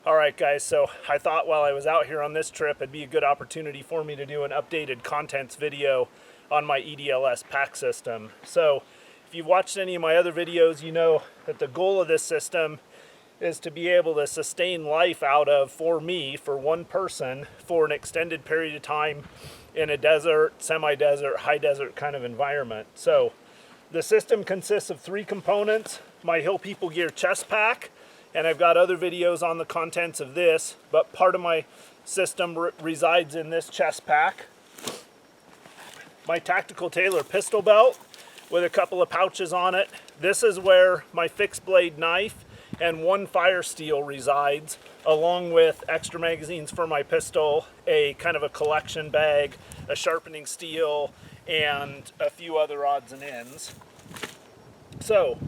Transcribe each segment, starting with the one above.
Alright guys, so I thought while I was out here on this trip it'd be a good opportunity for me to do an updated contents video on my EDLS Pack system. So if you've watched any of my other videos, you know that the goal of this system is to be able to sustain life out of, for me, for one person, for an extended period of time in a desert, semi-desert, high desert kind of environment. So the system consists of three components: my Hill People Gear chest pack, and I've got other videos on the contents of this, but part of my system resides in this chest pack. My Tactical Tailor pistol belt with a couple of pouches on it. This is where my fixed blade knife and one fire steel resides, along with extra magazines for my pistol, a kind of a collection bag, a sharpening steel, and a few other odds and ends. So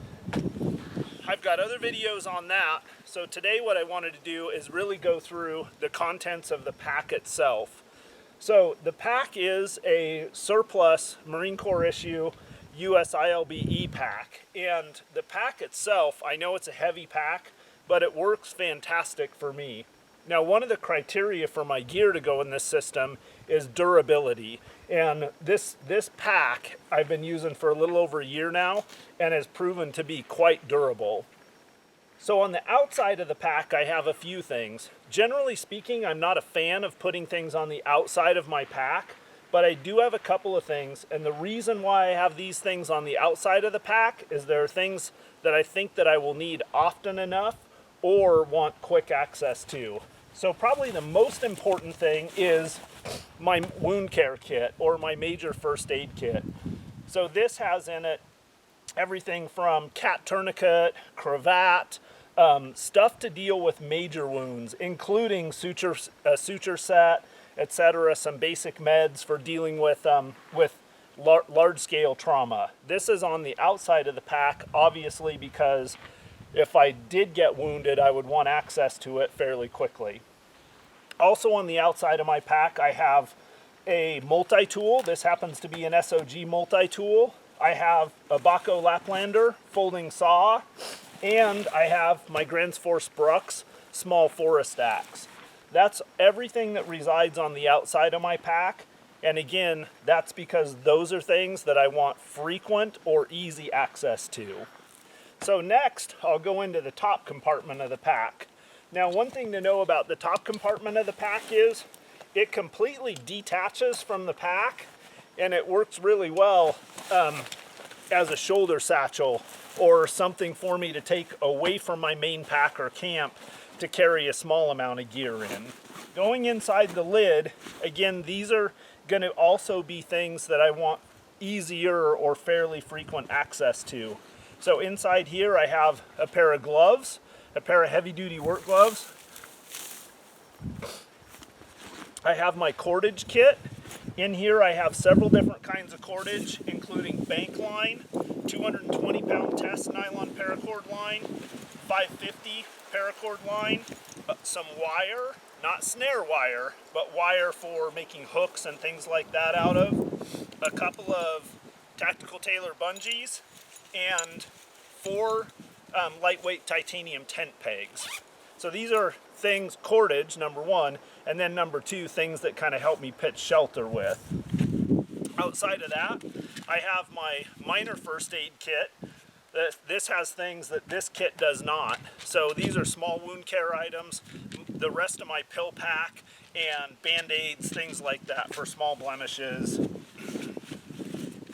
I've got other videos on that. So today what I wanted to do is really go through the contents of the pack itself. So the pack is a surplus Marine Corps issue US ILBE pack, and the pack itself, I know it's a heavy pack, but it works fantastic for me. Now, one of the criteria for my gear to go in this system is durability, and this pack I've been using for a little over a year now and has proven to be quite durable. So on the outside of the pack, I have a few things. Generally speaking, I'm not a fan of putting things on the outside of my pack, but I do have a couple of things, and the reason why I have these things on the outside of the pack is there are things that I think that I will need often enough or want quick access to. So probably the most important thing is my wound care kit, or my major first aid kit. So this has in it everything from cat tourniquet, cravat, stuff to deal with major wounds, including suture set, etc., some basic meds for dealing with large-scale trauma. This is on the outside of the pack, obviously, because if I did get wounded, I would want access to it fairly quickly. Also on the outside of my pack, I have a multi-tool. This happens to be an SOG multi-tool. I have a Baco Laplander folding saw, and I have my Grens Force Brooks small forest axe. That's everything that resides on the outside of my pack, and again, that's because those are things that I want frequent or easy access to. So next, I'll go into the top compartment of the pack. Now, one thing to know about the top compartment of the pack is it completely detaches from the pack, and it works really well as a shoulder satchel or something for me to take away from my main pack or camp to carry a small amount of gear in. Going inside the lid, again, these are going to also be things that I want easier or fairly frequent access to. So inside here I have a pair of gloves, a pair of heavy-duty work gloves. I have my cordage kit. In here I have several different kinds of cordage, including bank line, 220-pound test nylon paracord line, 550 paracord line, some wire, not snare wire, but wire for making hooks and things like that out of, a couple of Tactical Tailor bungees, and 4 lightweight titanium tent pegs. So these are things, cordage, number one, and then number two, things that kind of help me pitch shelter with. Outside of that, I have my minor first aid kit. This has things that this kit does not. So these are small wound care items, the rest of my pill pack, and band-aids, things like that for small blemishes.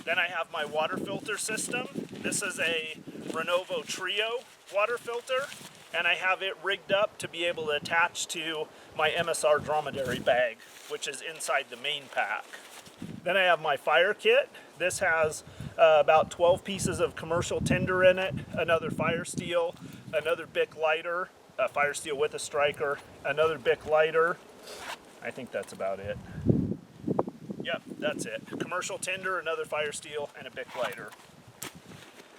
Then I have my water filter system. This is a Renovo Trio water filter, and I have it rigged up to be able to attach to my MSR dromedary bag, which is inside the main pack. Then I have my fire kit. This has about 12 pieces of commercial tinder in it, another fire steel, another Bic lighter, a fire steel with a striker, another Bic lighter. I think that's about it. Yep, that's it. Commercial tinder, another fire steel, and a Bic lighter.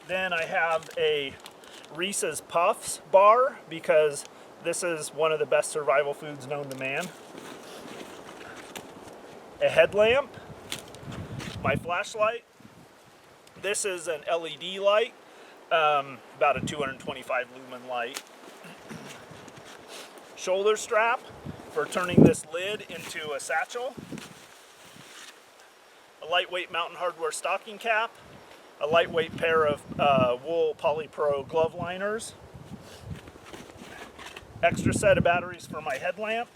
Then I have a Reese's Puffs bar, because this is one of the best survival foods known to man. A headlamp, my flashlight. This is an LED light, about a 225 lumen light. shoulder strap for turning this lid into a satchel, a lightweight Mountain Hardwear stocking cap, a lightweight pair of wool polypro glove liners, extra set of batteries for my headlamp.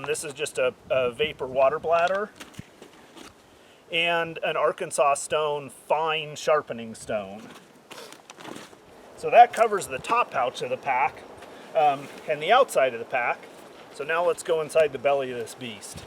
This is just a vapor water bladder, and an Arkansas stone fine sharpening stone. So that covers the top pouch of the pack and the outside of the pack. So now let's go inside the belly of this beast.